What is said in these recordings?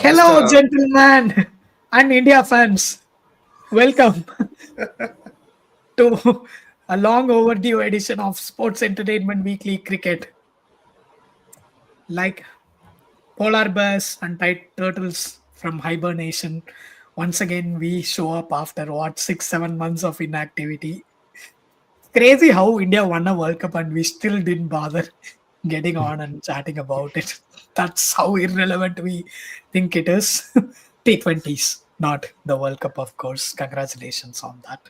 Hello, Mr. gentlemen and India fans. Welcome to a long overdue edition of Sports Entertainment Weekly Cricket. Like polar bears and tight turtles from hibernation, once again we show up after what 6-7 months of inactivity. Crazy how India won a World Cup and we still didn't bother getting on and chatting about it. That's how irrelevant we think it is. T20s, not the World Cup, of course. Congratulations on that.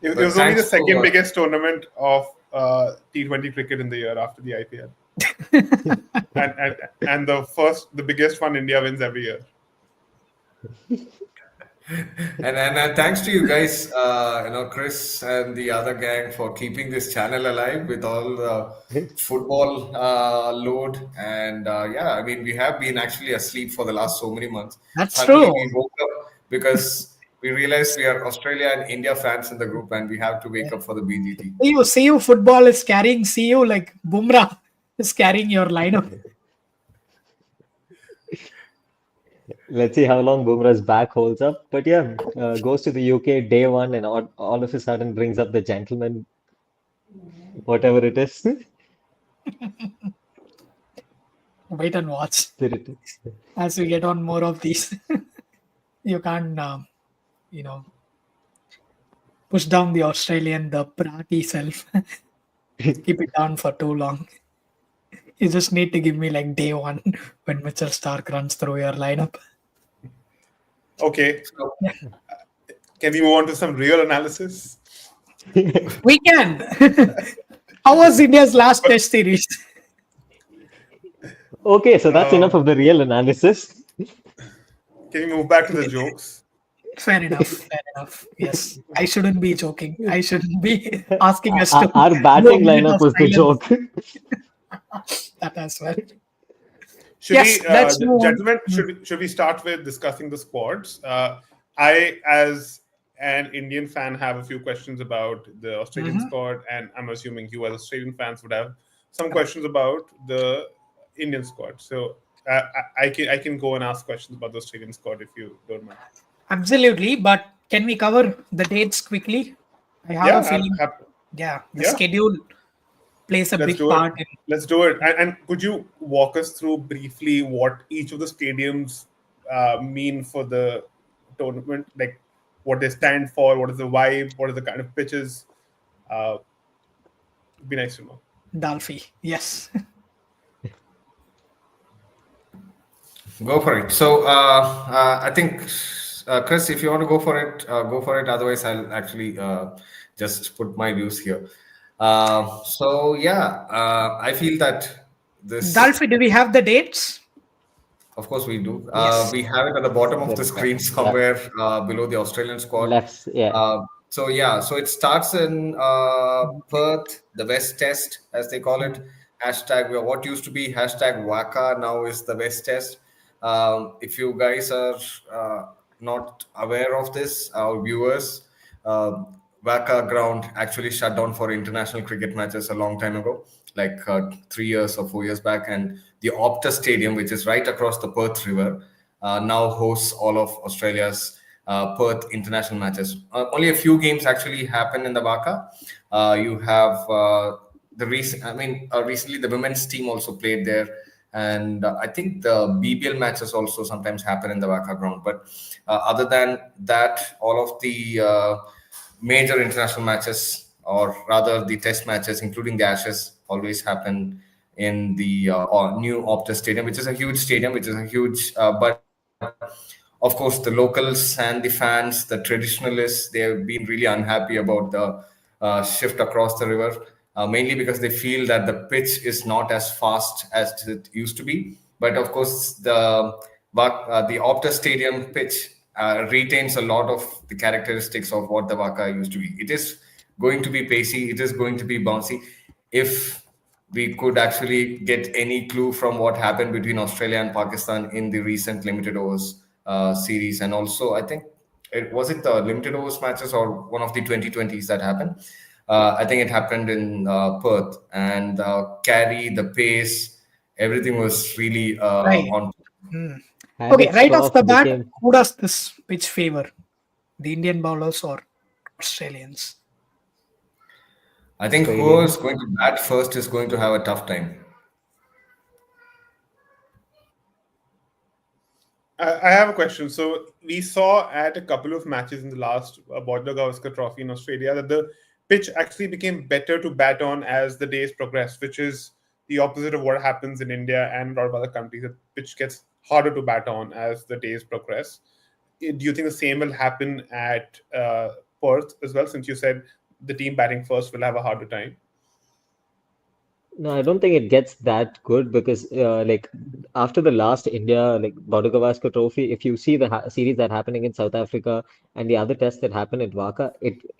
It Well, was only the thanks second to biggest tournament of T20 cricket in the year after the IPL, and the biggest one India wins every year. and thanks to you guys, Chris and the other gang for keeping this channel alive with all the football load. And yeah, I mean, we have been actually asleep for the last so many months. That's Suddenly, true. we woke up because we realized we are Australia and India fans in the group, and we have to wake up for the BGT. See you, football is carrying, see you like Bumrah is carrying your lineup. Let's see how long Bumrah's back holds up. But yeah, goes to the UK day one and all of a sudden brings up the gentleman, whatever it is. Wait and watch Spirit. as we get on more of these. You can't, push down the Australian, the Prati self. Keep it down for too long. You just need to give me like day one when Mitchell Stark runs through your lineup. Okay, So, can we move on to some real analysis? We can. How was India's last test series? Okay, so that's enough of the real analysis. Can we move back to the jokes? Fair enough. Fair enough. Yes. I shouldn't be joking. I shouldn't be asking us to Our do a batting minute lineup of was the silence. joke. That as well. Should Yes, we, let's move on. gentlemen? Should we start with discussing the squads? I, as an Indian fan, have a few questions about the Australian squad, and I'm assuming you, as Australian fans, would have some questions about the Indian squad. So I can go and ask questions about the Australian squad if you don't mind. Absolutely. But can we cover the dates quickly? I have a feeling, the yeah. schedule plays a Let's big do part it. in. Let's do it. And could you walk us through briefly what each of the stadiums mean for the tournament? Like what they stand for, what is the vibe, what are the kind of pitches? It'd be nice to know. Dalfi. Yes. go for it. So, I think, Chris, if you want to go for it, go for it. Otherwise, I'll actually just put my views here. So, yeah, I feel that this, Dalfi, do we have the dates? of course, we do. Yes. We have it at the bottom of the screen Yeah. somewhere below the Australian squad. Left, yeah. So yeah, so it starts in Perth, the West Test, as they call it. Hashtag what used to be hashtag Waka now is the West Test. If you guys are not aware of this, our viewers, Waka ground actually shut down for international cricket matches a long time ago, like 3 years or 4 years back, and the Optus Stadium, which is right across the Perth River, now hosts all of Australia's Perth international matches. Only a few games actually happen in the Waka. You have recently the women's team also played there, and I think the BBL matches also sometimes happen in the Waka ground. But other than that, all of the major international matches, or rather the test matches, including the Ashes, always happen in the new Optus Stadium, which is a huge stadium, but of course, the locals and the fans, the traditionalists, they have been really unhappy about the shift across the river, mainly because they feel that the pitch is not as fast as it used to be. But of course, the Optus Stadium pitch retains a lot of the characteristics of what the Waka used to be. It is going to be pacey. It is going to be bouncy. If we could actually get any clue from what happened between Australia and Pakistan in the recent limited overs series, and also I think it the limited overs matches or one of the 2020s that happened. I think it happened in Perth, and carry the pace, everything was really Right. on. Had Okay, its right off trough the bat, became who does this pitch favor? The Indian bowlers or Australians? I think who is Australians. going to bat first is going to have a tough time. I have a question. So we saw at a couple of matches in the last Border Gavaskar Trophy in Australia that the pitch actually became better to bat on as the days progressed, which is the opposite of what happens in India and a lot of other countries. The pitch gets harder to bat on as the days progress. Do you think the same will happen at Perth as well? Since you said the team batting first will have a harder time. No, I don't think it gets that good because, like, after the last India, like, Border Gavaskar Trophy, if you see the ha series that happening in South Africa and the other tests that happen at Waka,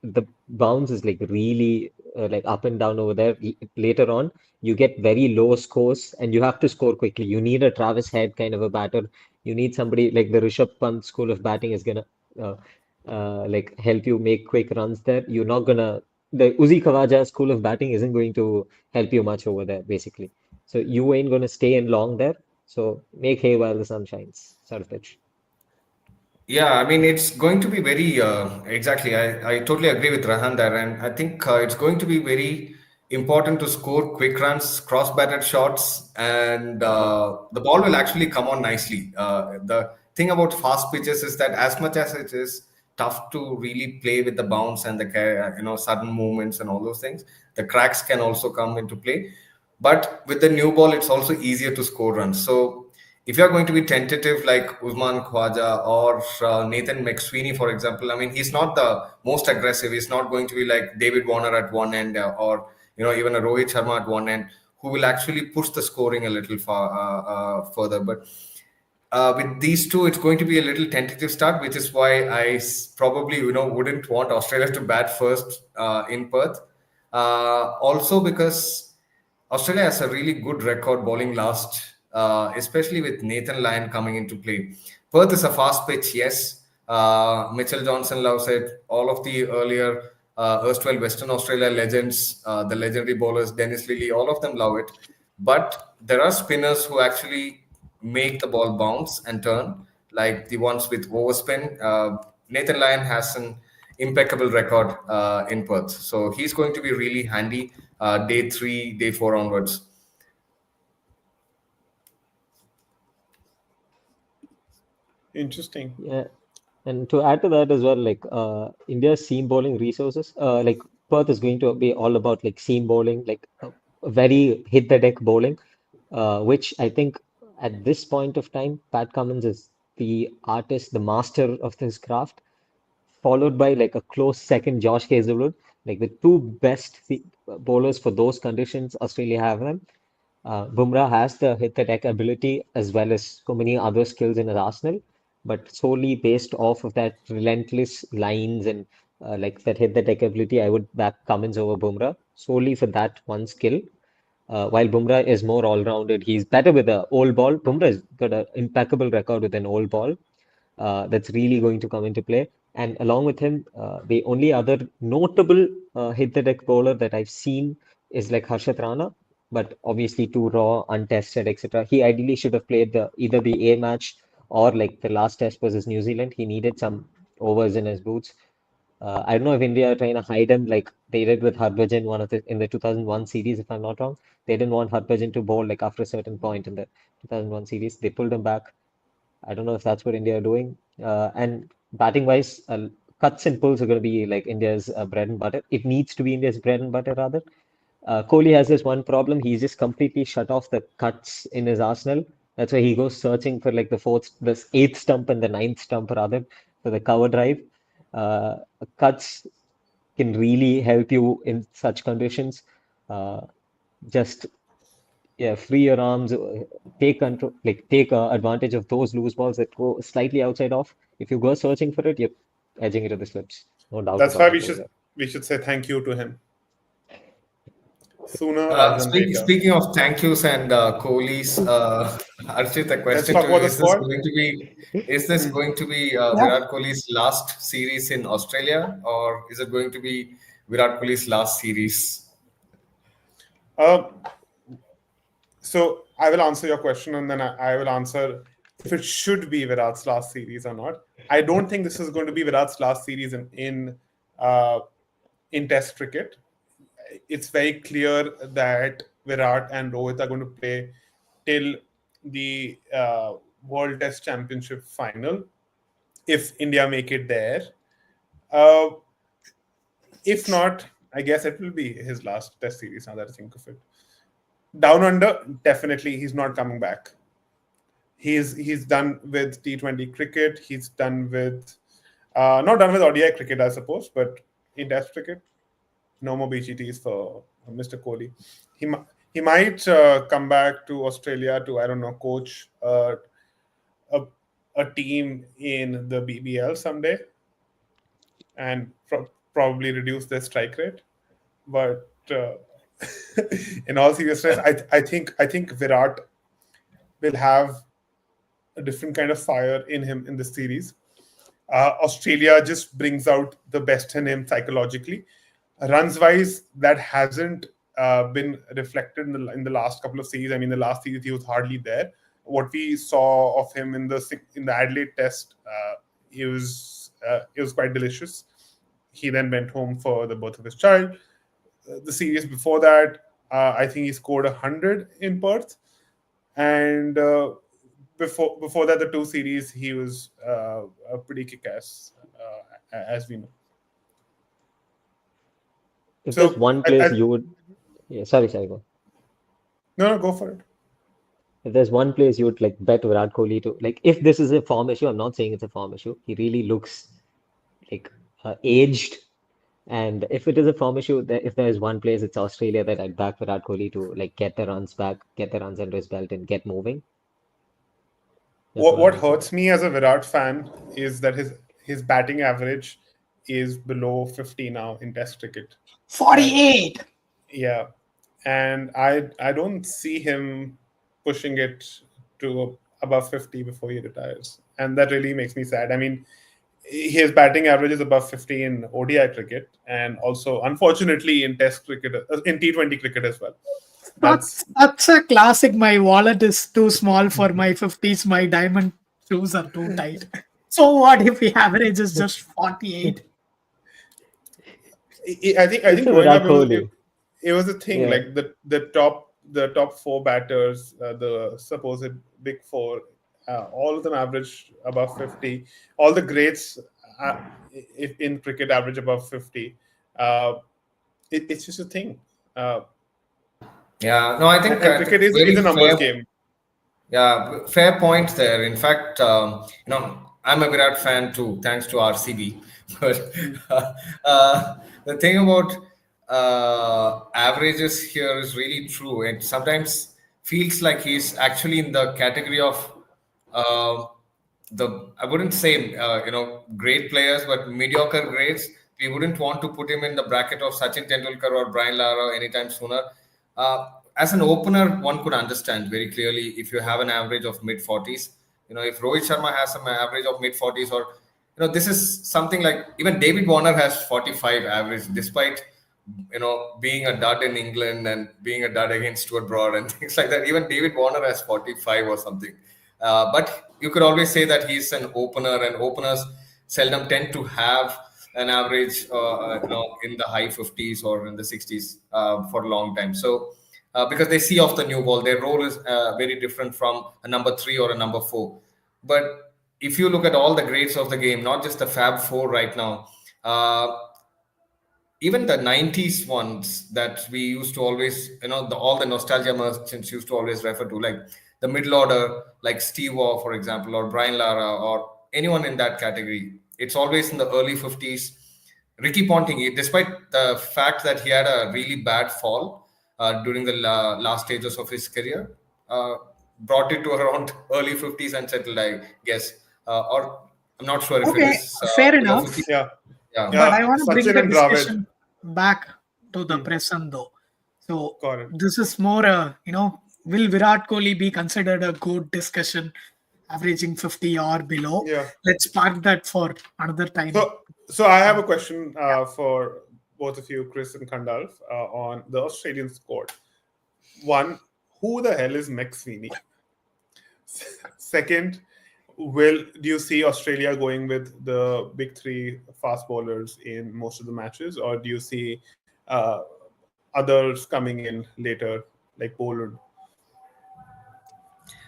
the bounce is like really like up and down over there. Later on, you get very low scores and you have to score quickly. You need a Travis Head kind of a batter. You need somebody like the Rishabh Pant school of batting is gonna uh, like help you make quick runs there. You're not gonna the Uzi Khawaja school of batting isn't going to help you much over there, basically. So you ain't going to stay in long there. So make hay while the sun shines, sort of pitch. Yeah, I mean, it's going to be very exactly. I totally agree with Rahan there, and I think it's going to be very important to score quick runs, cross-batted shots, and the ball will actually come on nicely. The thing about fast pitches is that as much as it is tough to really play with the bounce and the sudden movements and all those things, the cracks can also come into play. But with the new ball, it's also easier to score runs. So if you're going to be tentative like Usman Khwaja or Nathan McSweeney, for example, I mean, he's not the most aggressive. He's not going to be like David Warner at one end or even a Rohit Sharma at one end who will actually push the scoring a little further. But with these two, it's going to be a little tentative start, which is why probably wouldn't want Australia to bat first in Perth. Also because Australia has a really good record bowling last, especially with Nathan Lyon coming into play. Perth is a fast pitch, yes. Mitchell Johnson loves it. All of the earlier erstwhile Western Australia legends, the legendary bowlers, Dennis Lillee, all of them love it. But there are spinners who actually make the ball bounce and turn, like the ones with overspin. Nathan Lyon has an impeccable record in Perth. So he's going to be really handy day 3, day 4 onwards. Interesting. Yeah. And to add to that as well, like India's seam bowling resources, like Perth is going to be all about like seam bowling, like very hit the deck bowling, which I think at this point of time, Pat Cummins is the artist, the master of this craft, followed by like a close second, Josh Hazlewood, like the two best bowlers for those conditions Australia have them. Bumrah has the hit the deck ability as well as so many other skills in his arsenal, but solely based off of that relentless lines and like that hit the deck ability, I would back Cummins over Bumrah solely for that one skill. While Bumrah is more all-rounded, he's better with the old ball. Bumrah has got an impeccable record with an old ball that's really going to come into play. And along with him, the only other notable hit the deck bowler that I've seen is like Harshat Rana, but obviously too raw, untested, etc. He ideally should have played either the A match or like the last test versus New Zealand. He needed some overs in his boots. I don't know if India are trying to hide him like they did with Harbhajan in the 2001 series, if I'm not wrong. They didn't want Harbhajan to bowl like after a certain point in the 2001 series. They pulled him back. I don't know if that's what India are doing. And batting wise, cuts and pulls are going to be like India's bread and butter. It needs to be India's bread and butter rather. Kohli has this one problem. He's just completely shut off the cuts in his arsenal. That's why he goes searching for like the eighth stump and the ninth stump rather for the cover drive. Uh, Cuts can really help you in such conditions. Uh, just yeah, free your arms, take control, like take advantage of those loose balls that go slightly outside off. If you go searching for it, you're edging it to the slips. No doubt That's why about we it over should there. we should say thank you to him sooner rather than later. Speaking of thank yous and Kohli's, Archit, a Let's question talk to you: about the squad. Is this going to be Yeah. Virat Kohli's last series in Australia, or is it going to be Virat Kohli's last series? Uh, so I will answer your question and then I will answer if it should be Virat's last series or not. I don't think this is going to be Virat's last series in Test cricket. It's very clear that Virat and Rohit are going to play till the World Test Championship final, if India make it there. Uh, if not, I guess it will be his last Test series. Now that I think of it, down under, definitely he's not coming back. He's done with T20 cricket. He's done with not done with ODI cricket, I suppose, but in Test cricket, no more BGTs for Mr. Kohli. He might come back to Australia to, I don't know, coach a team in the BBL someday, and probably reduce their strike rate. But in all seriousness, I think Virat will have a different kind of fire in him in this series. Australia just brings out the best in him psychologically. Runs wise, that hasn't been reflected in the last couple of series. I mean, the last series he was hardly there. What we saw of him in the Adelaide Test, it was quite delicious. He then went home for the birth of his child. The series before that, I think he scored 100 in Perth, and before that, the two series he was a pretty kick-ass, as we know. If there's one place you would, sorry, go. No, go for it. If there's one place you would like bet Virat Kohli to, like, if this is a form issue, I'm not saying it's a form issue. He really looks like aged, and if it is a form issue, if there is one place, it's Australia that I'd back Virat Kohli to like get the runs back, get the runs under his belt, and get moving. What hurts me as a Virat fan is that his batting average is below 50 now in Test cricket. 48. Yeah, and I don't see him pushing it to above 50 before he retires, and that really makes me sad. I mean, his batting average is above 50 in ODI cricket, and also unfortunately in Test cricket, in T20 cricket as well. That's a classic. My wallet is too small for my 50s. My diamond shoes are too tight. So what if he averages just 48? I think growing up it was a thing. Like the top four batters, the supposed big four, all of them average above 50. All the greats in cricket average above 50. It's just a thing. Yeah, no, I think cricket is a numbers game. Yeah, fair point there. In fact, I'm a Virat fan too, thanks to RCB. But the thing about averages here is really true. It sometimes feels like he's actually in the category of I wouldn't say great players, but mediocre grades. We wouldn't want to put him in the bracket of Sachin Tendulkar or Brian Lara anytime sooner. As an opener, one could understand very clearly if you have an average of mid-40s. If Rohit Sharma has some average of mid-40s, or this is something like even David Warner has 45 average, despite being a dud in England and being a dud against Stuart Broad and things like that. Even David Warner has 45 or something. But you could always say that he's an opener, and openers seldom tend to have an average, in the high 50s or in the 60s for a long time. So because they see off the new ball, their role is very different from a number 3 or a number 4. But if you look at all the greats of the game, not just the Fab 4 right now, even the 90s ones that we used to always, all the nostalgia merchants used to always refer to, like the middle order, like Steve Waugh, for example, or Brian Lara, or anyone in that category. It's always in the early 50s. Ricky Ponting, despite the fact that he had a really bad fall during the last stages of his career, brought it to around early 50s and settled, I guess. Or I'm not sure if it is. Fair enough. Yeah. But I want to bring the discussion back to the present, though. So this is more, will Virat Kohli be considered a good discussion, averaging 50 or below? Yeah. Let's park that for another time. So I have a question for both of you, Chris and Kandalf, on the Australian squad. One, who the hell is McSweeney? Second, do you see Australia going with the big three fast bowlers in most of the matches, or do you see others coming in later, like Poland?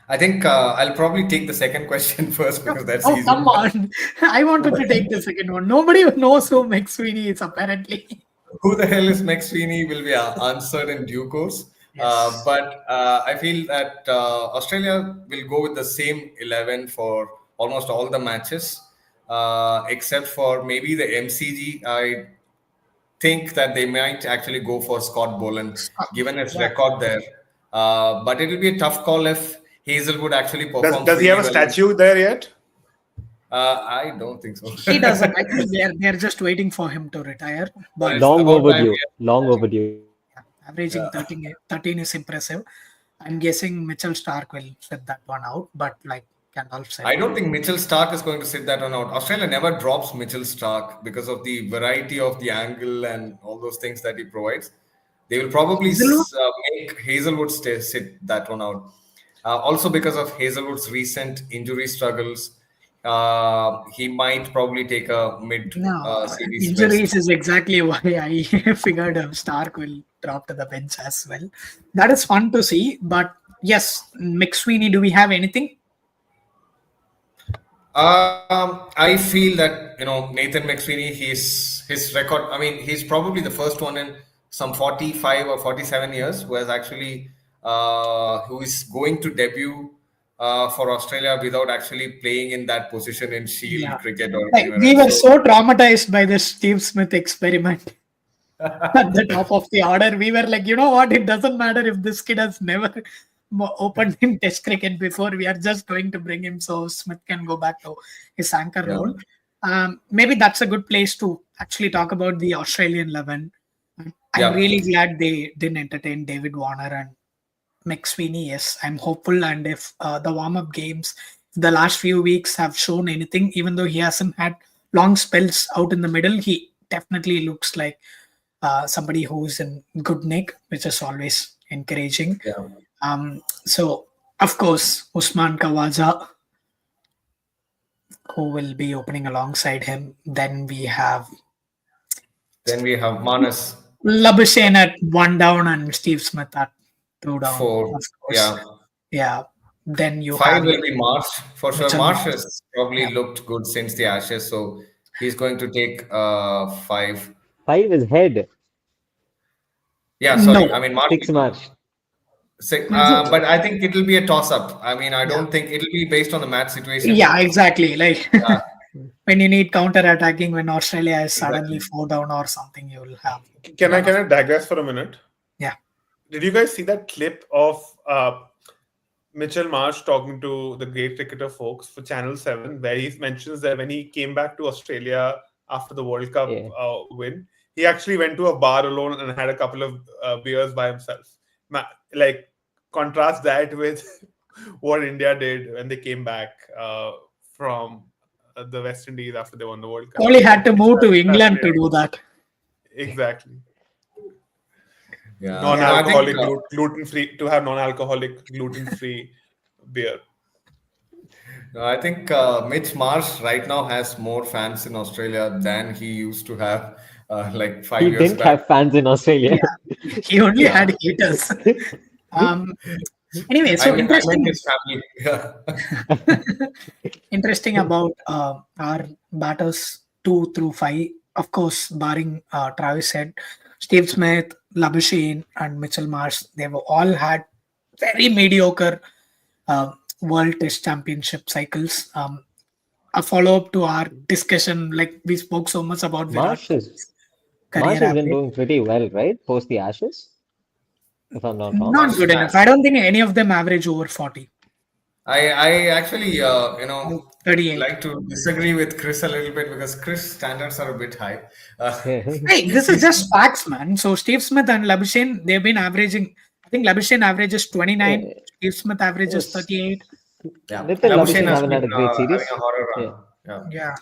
I think I'll probably take the second question first because that's Oh, easy. come on. I wanted to take the second one. Nobody knows who McSweeney is, apparently. Who the hell is McSweeney will be answered in due course. Yes. But I feel that Australia will go with the same 11 for almost all the matches, except for maybe the MCG. I think that they might actually go for Scott Boland, given his Yeah. record there. But it will be a tough call if Hazelwood actually performs. Does he have a really well. statue there yet? I don't think so. He doesn't. I think they're just waiting for him to retire. But It's Long about time overdue. we- Long overdue. averaging 13 is impressive. I'm guessing Mitchell Stark will set that one out. But like Gandalf said, I don't think Mitchell Stark is going to sit that one out. Australia never drops Mitchell Stark because of the variety of the angle and all those things that he provides. They will probably Hazelwood? make Hazelwood sit that one out. Also, because of Hazelwood's recent injury struggles, he might probably take a mid no, series injuries rest. is exactly why I figured Stark will drop to the bench as well. That is fun to see. But yes, McSweeney, do we have anything? I feel that Nathan McSweeney, his record. I mean, he's probably the first one in some 45 or 47 years who is going to debut for Australia without actually playing in that position in Shield Yeah. cricket or Like, anywhere we were else. so traumatized by the Steve Smith experiment at the top of the order. We were like, you know what? It doesn't matter if this kid has never opened in Test cricket before. We are just going to bring him so Smith can go back to his anchor Yeah. role. Maybe that's a good place to actually talk about the Australian 11. I'm Yeah. really glad they didn't entertain David Warner and McSweeney. Yes, I'm hopeful. And if the warm up games, the last few weeks have shown anything, even though he hasn't had long spells out in the middle, he definitely looks like somebody who's in good nick, which is always encouraging. Yeah. So, of course, Usman Khawaja, who will be opening alongside him. Then we have Then we have Manas Labuschagne at 1 down and Steve Smith at 2 down. for Of course. yeah. Yeah. Then you 5 have will be Marsh for sure. Mitchell Marsh Marsh. has probably Yeah. looked good since the Ashes, so he's going to take 5. 5 is head. Yeah, sorry. No. I mean Marsh. 6 March. But I think it will be a toss-up. I mean, I don't think it'll be based on the match situation. Yeah, exactly. Like Yeah, when you need counter-attacking, when Australia is suddenly exactly. 4 down or something, you will have. Can I digress for a minute? Yeah. Did you guys see that clip of Mitchell Marsh talking to the Great Cricketer folks for Channel 7, where he mentions that when he came back to Australia after the World Cup Yeah. win, he actually went to a bar alone and had a couple of beers by himself. Like, contrast that with what India did when they came back from the West Indies after they won the World Cup. Kohli had to move to England to do that. Exactly. Yeah. Non-alcoholic, I think, gluten-free, to have non-alcoholic, gluten-free beer. I think Mitch Marsh right now has more fans in Australia than he used to have like 5 He years didn't back. have fans in Australia. He only Yeah. had haters. Anyway, so I meant interesting. his family. Yeah. Interesting about our batters 2 through 5. Of course, barring Travis Head, Steve Smith, Labuschagne, and Mitchell Marsh, they've all had very mediocre World Test Championship cycles. A follow up to our discussion, like we spoke so much about Virat Marsh has career been average. doing pretty well, right? Post the Ashes, if I'm not wrong. Not good enough. I don't think any of them average over 40. I actually 38. like to disagree with Chris a little bit because Chris standards are a bit high. Hey, this is just facts, man. So Steve Smith and Labuschagne, they've been averaging. I think Labuschagne averages 29. Yeah. Steve Smith averages Yes. 38. Yeah, Little Labuschagne Labuschagne has haven't had a been, great series. having a horror run. Yeah. Yeah. Yeah,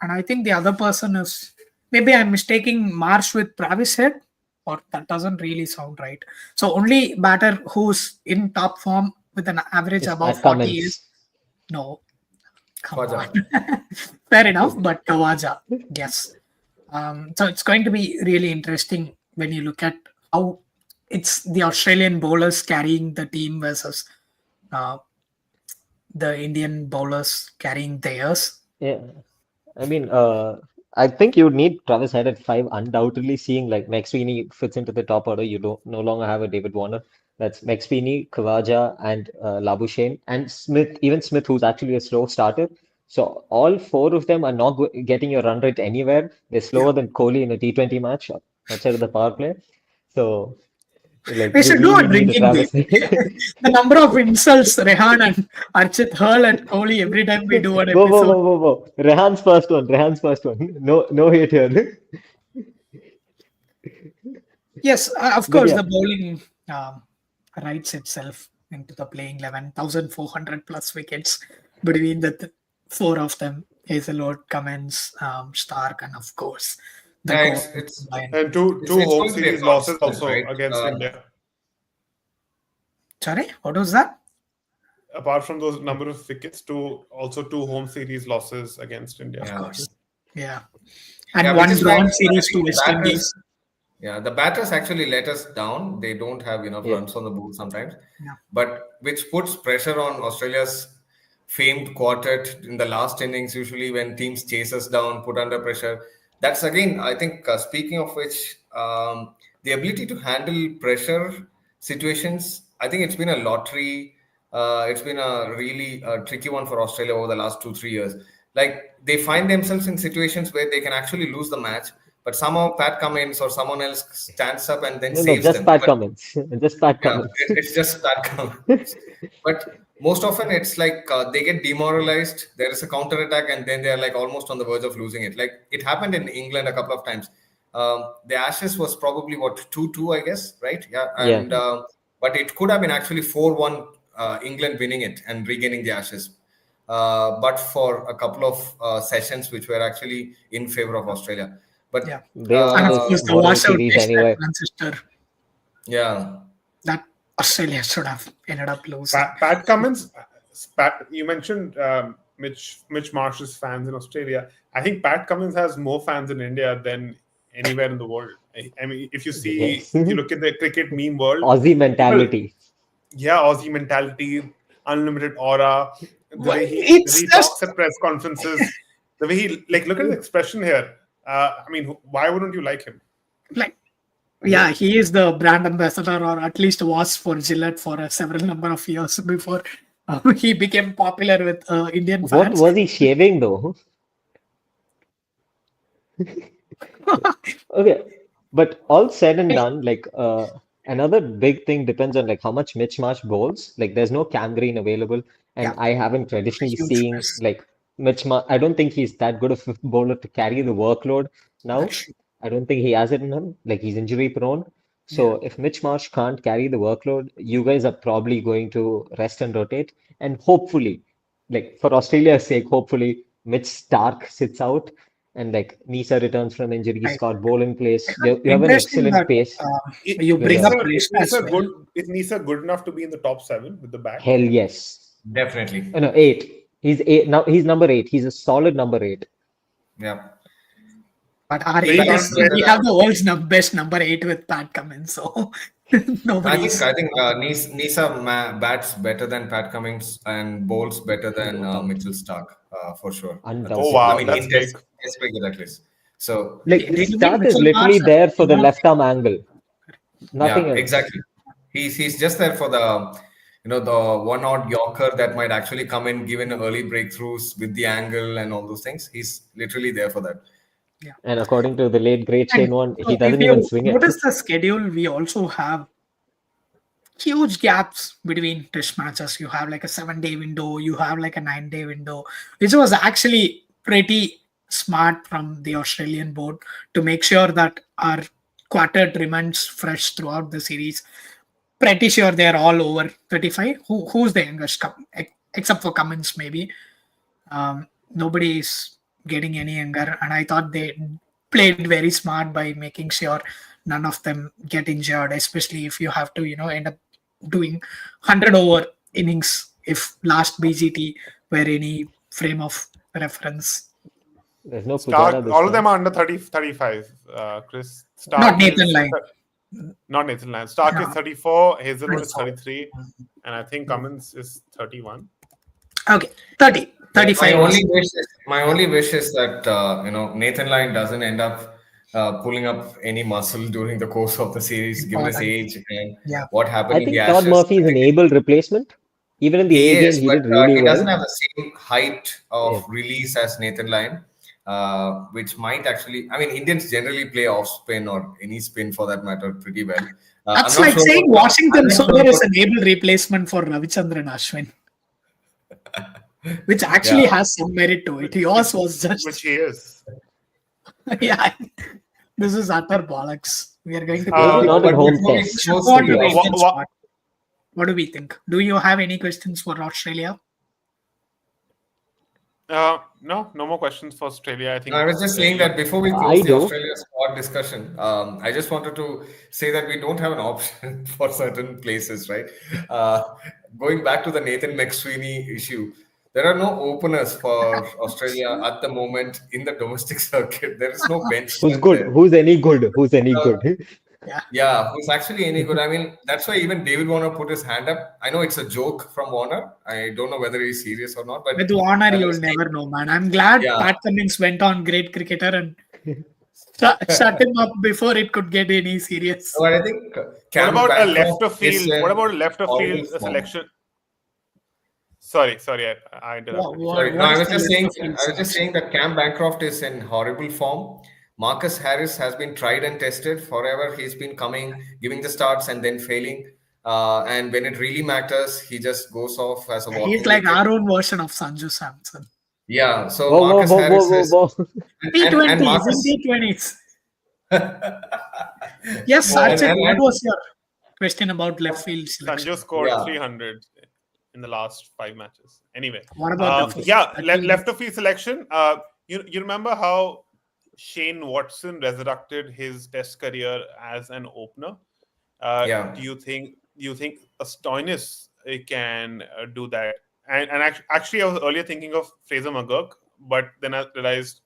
and I think the other person is maybe I'm mistaking Marsh with Travis Head, or that doesn't really sound right. So only batter who's in top form with an average It's above Pat 40 Cummins. is no. Come Khwaja. on. Fair enough, but Kawaja, yes. So it's going to be really interesting when you look at how it's the Australian bowlers carrying the team versus uh, the Indian bowlers carrying theirs. Yeah. I mean, I think you would need Travis Head at five, undoubtedly, seeing like McSweeney fits into the top order. You don't no longer have a David Warner. That's McSweeney, Khawaja, and Labuschagne, and Smith, even Smith, who's actually a slow starter. So all four of them are not getting your run rate anywhere. They're slower than Kohli in a T20 match outside of the power play. So like We you should do a really need a drinking game. Travis Head. The number of insults Rehan and Archit hurl at Kohli every time we do an Whoa, whoa, episode. whoa, whoa, whoa. Rehan's first one. Rehan's first one. No, no hate here. Yes, of But course, yeah, the bowling writes itself into the playing 11, 1,400 plus wickets between the four of them Hazelwood, Cummins, Stark, and of course, the Yeah, goal. And two it's home going to be a series losses constant, also right? against India. Sorry, what was that? Apart from those number of wickets, two home series losses against India. Of Yeah. course. Yeah. And Yeah, which one is why drawn I series to think the West Indies. the batters actually let us down. They don't have enough yeah. runs on the board sometimes, Yeah. but which puts pressure on Australia's famed quartet in the last innings. Usually, when teams chase us down, put under pressure. That's again, I think. Speaking of which, the ability to handle pressure situations. I think it's been a lottery. It's been a really tricky one for Australia over the last 2-3 years. Like they find themselves in situations where they can actually lose the match, but somehow Pat Cummins or someone else stands up and then No, no, saves just them. Pat But Cummins. Just Pat yeah, Cummins. it's just Pat Cummins. But most often it's like they get demoralized. There is a counter attack, and then they're like almost on the verge of losing it. Like it happened in England a couple of times. The Ashes was probably what 2-2, I guess, right? Yeah, Yeah. and but it could have been actually 4-1, England winning it and regaining the Ashes. But for a couple of sessions which were actually in favor of Australia. But Yeah. They won And of this course, the bowling washout series test at anyway. Manchester yeah, that Australia should have ended up losing. Pat Cummins, you mentioned Mitch Marsh's fans in Australia. I think Pat Cummins has more fans in India than anywhere in the world. I mean, if you Yes. look at the cricket meme world, Aussie mentality. Aussie mentality, unlimited aura, the Well, way he it's just talks at press conferences, the way he look at his expression here. I mean, why wouldn't you like him? like, yeah, he is the brand ambassador, or at least was for Gillette for a several number of years before he became popular with Indian What fans. was he shaving though? Okay, but all said and done, like another big thing depends on like how much Mitch Marsh bowls. Like there's no Cam Green available, and Yeah, I haven't traditionally huge seen miss. like Mitch Marsh. I don't think he's that good of a bowler to carry the workload now. That's I don't think he has it in him. Like he's injury prone. yeah. So if Mitch Marsh can't carry the workload, you guys are probably going to rest and rotate, and hopefully, like for Australia's sake, hopefully Mitch Stark sits out and like Nisa returns from injury, Right. Scott Boland plays. You have an Interesting excellent that pace you with bring up Is Rest as Nisa well. good enough to be in the top 7 with the bat? hell yes. definitely. No, eight. He's eight now. He's number eight. He's a solid number eight. Yeah. But our Very eight is confident we in have the world's best number 8 with Pat Cummins, so nobody's. I think Nisa bats better than Pat Cummins and bowls better than No doubt. Mitchell Stark, for sure. Oh Undoubtedly. wow, I mean, that's in big. test cricket at least. So Like Did you mean Stark is Mitchell Marsh? literally there for the Not left arm angle. Nothing yeah, else. exactly. He's just there for the the one odd Yorker that might actually come in, given early breakthroughs with the angle and all those things. He's literally there for that. yeah. And according to the late great And Shane Warne, so he if doesn't even you swing it. notice the schedule, we also have huge gaps between test matches. You have like a 7-day window, you have like a 9-day window, which was actually pretty smart from the Australian board to make sure that our quartet remains fresh throughout the series. Pretty sure they're all over 35. Who's the youngest, except for Cummins, maybe. Nobody is getting any younger, and I thought they played very smart by making sure none of them get injured, especially if you have to, end up doing 100 over innings if last BGT were any frame of reference. There's no Stark, Pujara this all of time. them are under 30, 35. Chris, Not Stark Nathan is Lyon. not Nathan Lyon. Stark is No. 34, Hazelwood is 34. 33, and I think Cummins is 31. Okay, 30, My 35. only wish is that Nathan Lyon doesn't end up pulling up any muscle during the course of the series, given his Important. age and Yeah. what happened I in the think Todd Ashes. Murphy is an able replacement. Even in the He A game, is, he but did really he doesn't well. have the same height of Yeah. release as Nathan Lyon, which might actually. I mean, Indians generally play off spin or any spin for that matter pretty well. That's I'm not like sure saying about. Washington I'm not sure Solar is about. an able replacement for Ravichandran Ashwin, which actually Yeah. has some merit to it. Yours was Which just, he is. yeah, this is utter bollocks. We are going to Uh, Maybe go. not in But home before we tests. Should close go on to the the off, Indian Wha- squad. What do we think? Do you have any questions for Australia? no more questions for Australia. I think no, I was just saying that before we I close the do. Australia squad discussion, I just wanted to say that we don't have an option for certain places, right? Going back to the Nathan McSweeney issue, there are no openers for Australia at the moment in the domestic circuit. There is no bench Who's strength good? there. Who's any good? Who's any Uh, good? Yeah. Yeah, who's actually any good? I mean, that's why even David Warner put his hand up. I know it's a joke from Warner. I don't know whether he's serious or not, but With Warner, I you'll was never know, man. I'm glad yeah. Pat Cummins went on great cricketer and shut him up before it could get any serious. But I think what Cameron about a Bancroft left of is field? What in about a left of horrible field form. selection? Sorry, I interrupted you. Sorry, no, What I is was the just left saying. of field I was just saying selection? that Cam Bancroft is in horrible form. Marcus Harris has been tried and tested forever. He's been coming, giving the starts, and then failing. And when it really matters, he just goes off as a He's walking like wicket. our own version of Sanju Samson. Yeah. So Whoa, whoa, Marcus whoa, Harris whoa, is whoa, whoa. and T20s in Marcus T20s. Yes, Whoa. Archit, what and was your question about left field selection? Sanju scored Yeah. 300 in the last 5 matches. Anyway, What about the left of field selection. You remember how Shane Watson resurrected his Test career as an opener? Yeah. Do you think a Stoinis can do that? And actually, I was earlier thinking of Fraser McGurk, but then I realized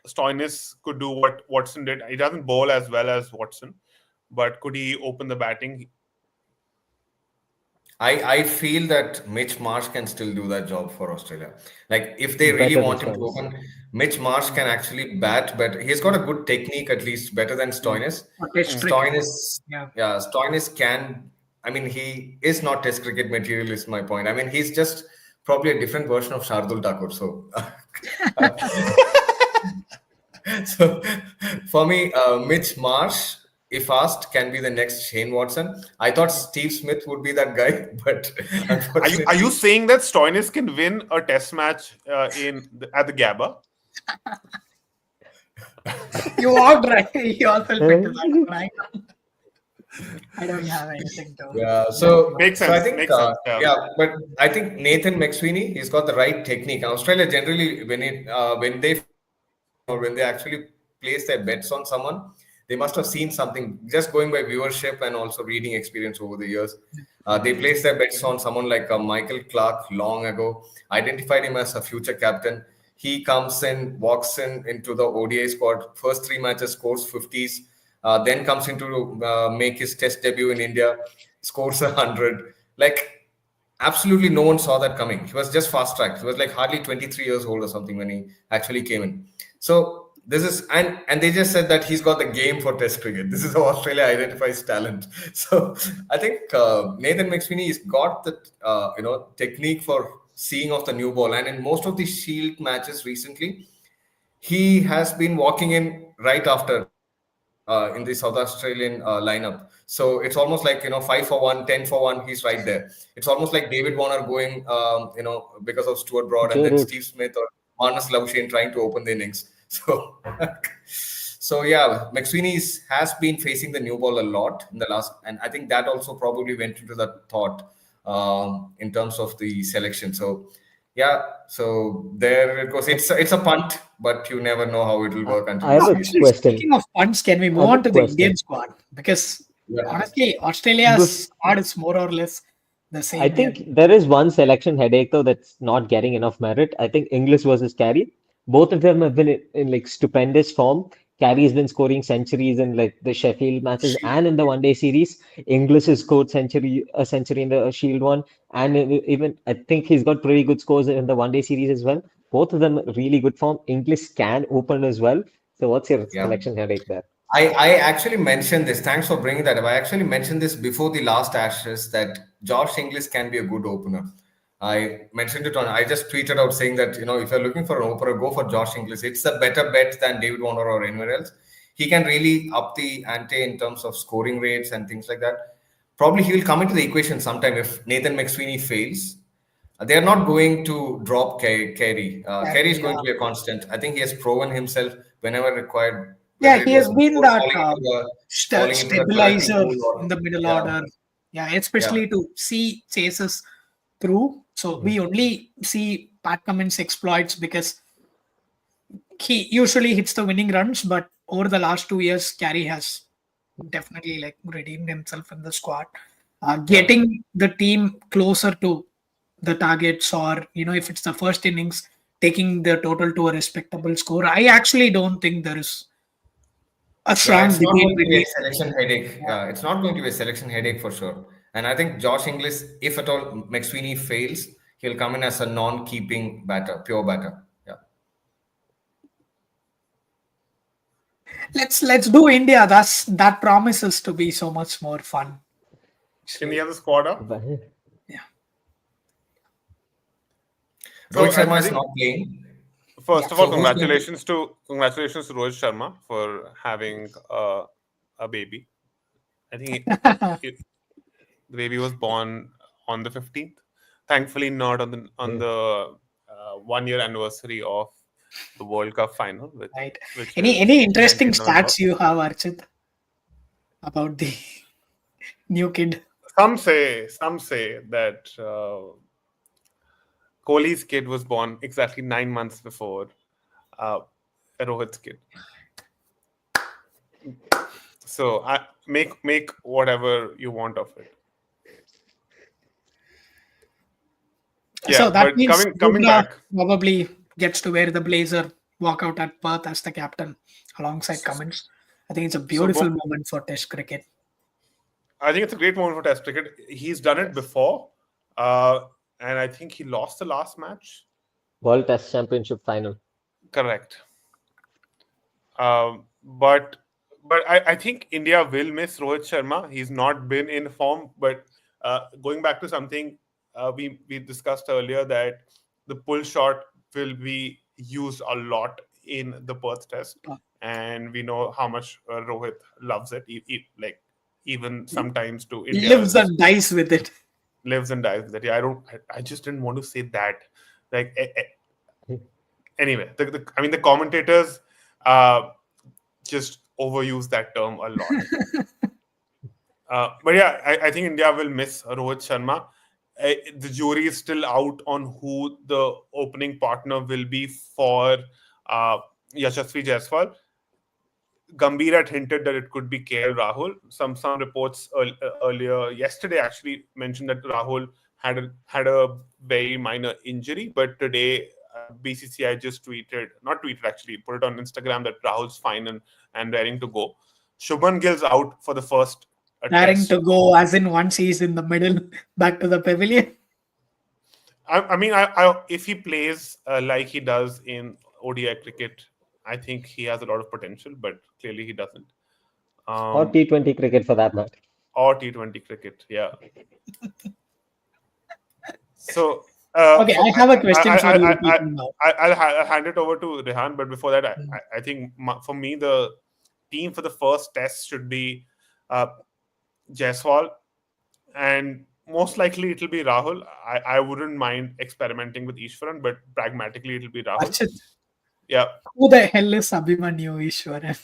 Stoinis could do what Watson did. He doesn't bowl as well as Watson, but could he open the batting? I feel that Mitch Marsh can still do that job for Australia. Like if they really Better than want him to Stoinis. open, Mitch Marsh can actually bat better. He's got a good technique, at least better than Stoinis. Or Test cricket? Stoinis, Yeah. yeah, Stoinis can. I mean, he is not Test cricket material. Is my point. I mean, he's just probably a different version of Shardul Thakur. So, so for me, Mitch Marsh, if asked, can be the next Shane Watson. I thought Steve Smith would be that guy, but unfortunately, Are you saying that Stoinis can win a Test match at the Gabba? You are right. Yourself into that, right? I don't have anything to. Yeah, so Makes so I sense, think makes sense, yeah. but I think Nathan McSweeney, he's got the right technique. Australia generally, when they or when they actually place their bets on someone, they must have seen something. Just going by viewership and also reading experience over the years, they placed their bets on someone like Michael Clark long ago. Identified him as a future captain. He comes in, walks into the ODI squad. First 3 matches, scores 50s. Then comes in to make his Test debut in India, scores 100. Like absolutely no one saw that coming. He was just fast tracked. He was like hardly 23 years old or something when he actually came in. So this is and they just said that he's got the game for Test cricket. This is how Australia identifies talent. So I think Nathan McSweeney has got the technique for seeing off the new ball. And in most of the Shield matches recently, he has been walking in right after in the South Australian lineup. So it's almost like 5 for 1, 10 for 1. He's right there. It's almost like David Warner going because of Stuart Broad and Joe then Root. Steve Smith or Marnus Labuschagne trying to open the innings. So yeah, McSweeney has been facing the new ball a lot in the last, and I think that also probably went into that thought in terms of the selection. So yeah, so there it goes. It's a punt, but you never know how it will work until I have you a see it. Actually, question. speaking of punts, can we move I have on a to the question. Indian squad? Because Yeah. honestly, Australia's squad is more or less the I same year. think there is one selection headache though that's not getting enough merit. I think English versus Carey. Both of them have been in like stupendous form. Carey's been scoring centuries in like the Sheffield matches and in the one day series. English has scored a century in the Shield one, and even I think he's got pretty good scores in the one day series as well. Both of them really good form. English can open as well. So what's your Yeah. selection headache there? I actually mentioned this. Thanks for bringing that up. I actually mentioned this before the last Ashes that Josh Inglis can be a good opener. I mentioned it on. I just tweeted out saying that if you're looking for an opener, go for Josh Inglis. It's a better bet than David Warner or anywhere else. He can really up the ante in terms of scoring rates and things like that. Probably he will come into the equation sometime if Nathan McSweeney fails. They are not going to drop Carey. Carey is Carey, going yeah. to be a constant. I think he has proven himself whenever required, Yeah, whether it he was has been before that falling into the penalty stabilizer pool in or the middle yeah, order. Yeah, yeah, especially to see chases through. So we only see Pat Cummins' exploits because he usually hits the winning runs, but over the last 2 years, Carey has definitely like redeemed himself in the squad, yeah. getting the team closer to the targets, or if it's the first innings, taking the total to a respectable score. I actually don't think there is a Yeah, strong it's not debate going to be a between. selection headache. Yeah, it's not going to be a selection headache for sure. And I think Josh Inglis, if at all McSweeney fails, he'll come in as a non-keeping batter, pure batter. Yeah. Let's do India. That promises to be so much more fun. Can we have the squad up? Yeah. Rohit So Sharma I is think not playing. first Yeah. of all, So who's going to? congratulations to Rohit Sharma for having a baby. I think the baby was born on the 15th. Thankfully, not on the 1 year anniversary of the World Cup final, Right. which Any is interesting 19th November. stats you have, Archit, about the new kid? Some say that Kohli's kid was born exactly 9 months before uh, Rohit's kid. So make whatever you want of it. So Yeah, that but means coming Buda back. probably gets to wear the blazer, walk out at Perth as the captain alongside So, Cummins. I think it's a so beautiful moment for Test cricket. I think it's a great moment for Test cricket. He's done it before, uh, and I think he lost the last match. World Test Championship final. Correct. But I think India will miss Rohit Sharma. He's not been in form. But going back to something we discussed earlier, that the pull shot will be used a lot in the Perth Test, and we know how much Rohit loves it. Like even sometimes to Lives India's and dies with it. lives and dies with it. Yeah, I just didn't want to say that. Like anyway, the commentators just overuse that term a lot. But yeah, I think India will miss Rohit Sharma. The jury is still out on who the opening partner will be for Yashasvi Jaiswal. Gambhir had hinted that it could be KL Rahul. Some reports earlier yesterday actually mentioned that Rahul had a very minor injury, but today BCCI just not tweeted actually, put it on Instagram that Rahul's fine and raring to go. Shubman Gill's out for the first Daring test. to go, as in once he's in the middle, back to the pavilion. If he plays like he does in ODI cricket, I think he has a lot of potential, but clearly he doesn't. Or T20 cricket for that matter. Or T20 cricket, yeah. So, Okay, I have a question for you people now. I'll hand it over to Rehan, but before that, I think for me the team for the first test should be Jaiswal, and most likely it'll be Rahul. I wouldn't mind experimenting with Ishwaran, but pragmatically it'll be Rahul. Archit, Yeah. who the hell is Abhimanyu Ishwaran?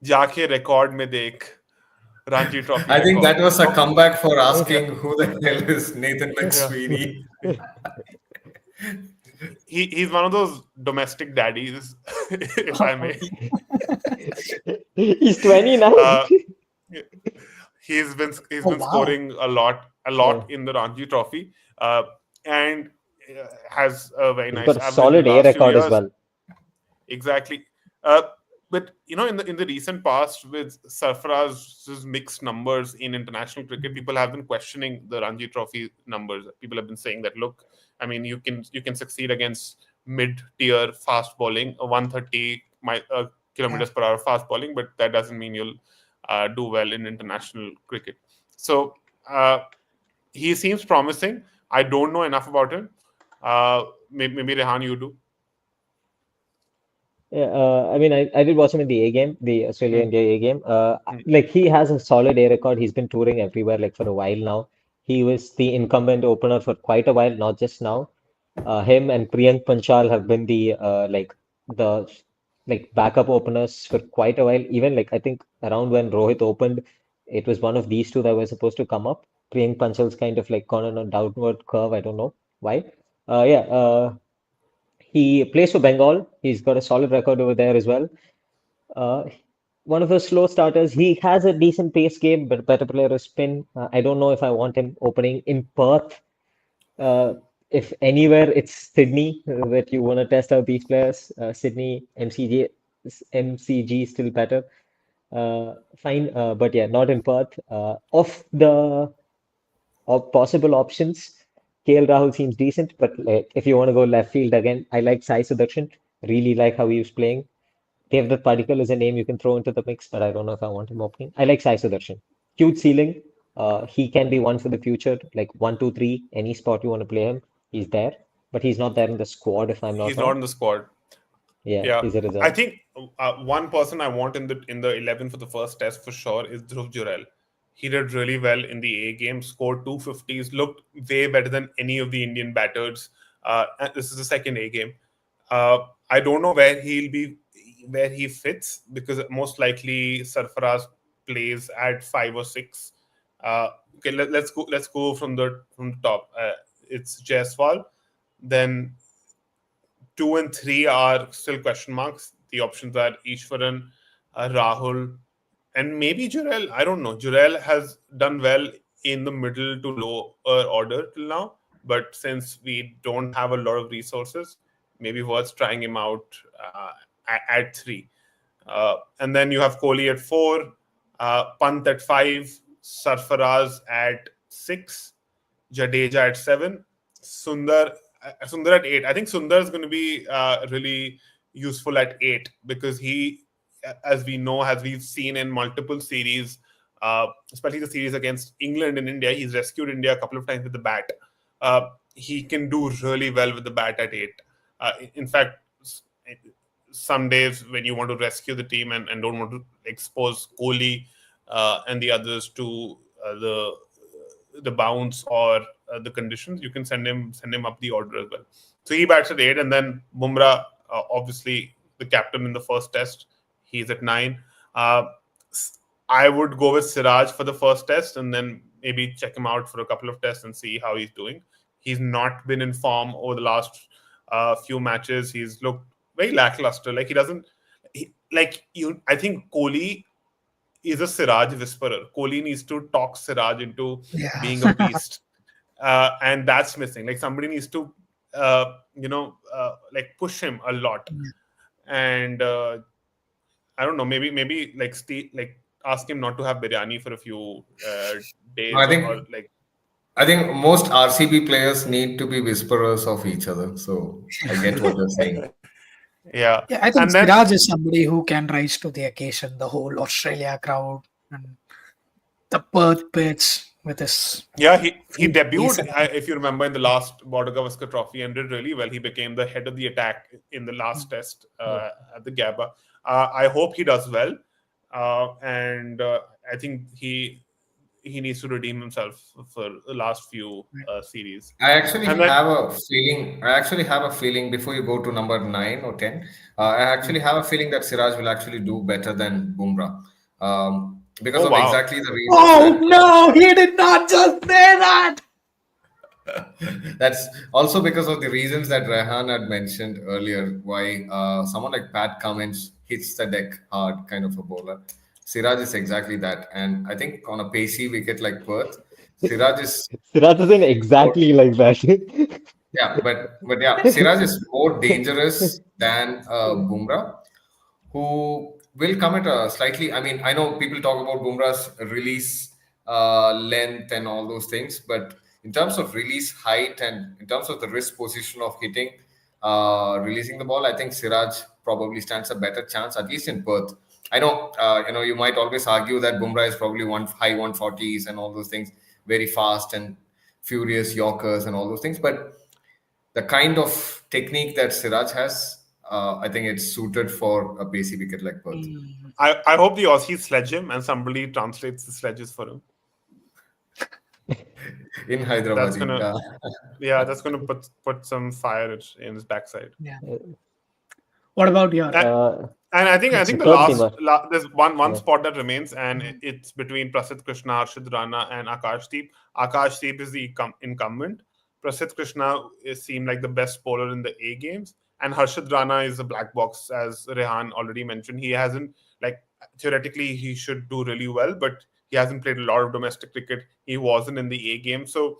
जाके record में देख Ranji Trophy. I think record. that was a comeback for asking who the hell is Nathan McSweeney. He's one of those domestic daddies, if I may. He's 20 now. He's been wow. scoring a lot a Sure. lot in the Ranji Trophy, and has a very He's nice got a average in the solid A last few record as years. well. Exactly. But in the recent past, with Sarfaraz's mixed numbers in international cricket, people have been questioning the Ranji Trophy numbers. People have been saying that, look, I mean, you can succeed against mid-tier fast bowling, 130 Yeah. kilometers per hour fast bowling, but that doesn't mean you'll do well in international cricket. So he seems promising. I don't know enough about him. Maybe Rehan, you do. Yeah, I mean, I did watch him in the A game, the Hmm. Australia-India A game. Hmm. Like he has a solid A record. He's been touring everywhere like for a while now. He was the incumbent opener for quite a while, not just now. Him and Priyank Panchal have been the backup openers for quite a while. Even like I think around when Rohit opened, it was one of these two that were supposed to come up. Priyank Panchal's kind of like gone on a downward curve. I don't know why. Yeah. He plays for Bengal. He's got a solid record over there as well. Uh, One of those slow starters. He has a decent pace game, but better player of spin. I don't know if I want him opening in Perth. If anywhere, it's Sydney that you want to test out these players. Sydney, MCG is still better. Fine, but yeah, not in Perth. Of the possible options, KL Rahul seems decent, but like, if you want to go left field again, I like Sai Sudarshan. Really like how he was playing. Devdutt Padikkal is a name you can throw into the mix, but I don't know if I want him opening. I like Sai Sudarshan. Cute ceiling. He can be one for the future, like 1, 2, 3, any spot you want to play him, he's there. But he's not there in the squad, if I'm not He's not wrong. in the squad. Yeah, Yeah, he's a I reserve. think one person I want in the 11 for the first test for sure is Dhruv Jurel. He did really well in the A game, scored 250s, looked way better than any of the Indian batters. And this is the second A game. I don't know where he fits, because most likely Sarfaraz plays at 5 or 6. Okay, let's go from the top. It's Jaiswal, then 2 and 3 are still question marks. The options are Ishwaran, Rahul, and maybe Jurel. I don't know. Jurel has done well in the middle to lower order till now, but since we don't have a lot of resources, maybe worth trying him out at 3. And then you have Kohli at 4, Pant at 5, Sarfaraz at 6, Jadeja at 7, Sundar Sundar at 8. I think Sundar is going to be really useful at 8, because he, as we know, as we've seen in multiple series, especially the series against England and India, he's rescued India a couple of times with the bat. He can do really well with the bat at 8. In fact, some days when you want to rescue the team and don't want to expose Kohli and the others to the bounce or the conditions, you can send him up the order as well. So he bats at 8, and then Bumrah, obviously the captain in the first test, he's at 9. Uh, I would go with Siraj for the first test, and then maybe check him out for a couple of tests and see how he's doing. He's not been in form over the last few matches. He's looked very lackluster. Like he doesn't, like you. I think Kohli is a Siraj whisperer. Kohli needs to talk Siraj into Yeah. being a beast, and that's missing. Like somebody needs to, like push him a lot. And I don't know, maybe like like ask him not to have biryani for a few I days, or think like. I think most RCB players need to be whisperers of each other. So I get what you're saying. Yeah, Yeah, I think and then Siraj is somebody who can rise to the occasion. The whole Australia crowd and the Perth pitch with his yeah, he few pace debuted, and if you remember, in the last Border Gavaskar Trophy, and did really well. He became the head of the attack in the last test Yeah. at the Gabba. I hope he does well, and I think he needs to redeem himself for the last few series. I actually And then, have a feeling. I actually have a feeling before you go to number 9 or 10. I actually have a feeling that Siraj will actually do better than Bumrah, because oh of wow, exactly the reasons oh that. no, he did not just say that. That's also because of the reasons that Rehan had mentioned earlier. Why someone like Pat Cummins hits the deck hard, kind of a bowler. Siraj is exactly that, and I think on a pacey wicket like Perth, Siraj is Siraj isn't more, exactly like that. yeah, but yeah, Siraj is more dangerous than Bumrah, who will come at a slightly. I mean, I know people talk about Bumrah's release length and all those things, but in terms of release height and in terms of the wrist position of hitting, releasing the ball, I think Siraj probably stands a better chance, at least in Perth. I know, you might always argue that Bumrah is probably one high 140s and all those things, very fast and furious Yorkers and all those things, but the kind of technique that Siraj has, I think it's suited for a pacey wicket like Perth. I hope the Aussies sledge him and somebody translates the sledges for him. In That's Hyderabad. gonna, yeah, that's gonna put some fire in his backside. Yeah. What about your? And I think the third teamer. there's one Yeah. spot that remains, and it's between Prasidh Krishna, Harshad Rana, and Akashdeep. Akashdeep is the incumbent. Prasidh Krishna seemed like the best bowler in the A games, and Harshad Rana is a black box, as Rehan already mentioned. He hasn't, like, theoretically he should do really well, but he hasn't played a lot of domestic cricket. He wasn't in the A game, so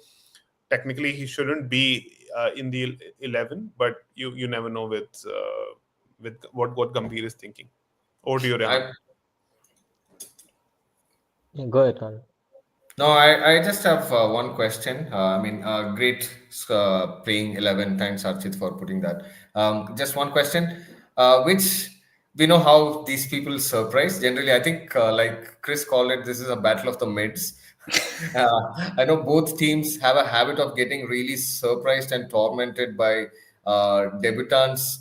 technically he shouldn't be in the 11. But you never know with what Gambhir is thinking. Over to you, Rehan. Yeah, go ahead, Ron. No, I just have one question. I mean, great playing 11. Thanks, Archit, for putting that. Just one question, which we know how these people surprise. Generally, I think, like Chris called it, this is a battle of the mids. I know both teams have a habit of getting really surprised and tormented by debutants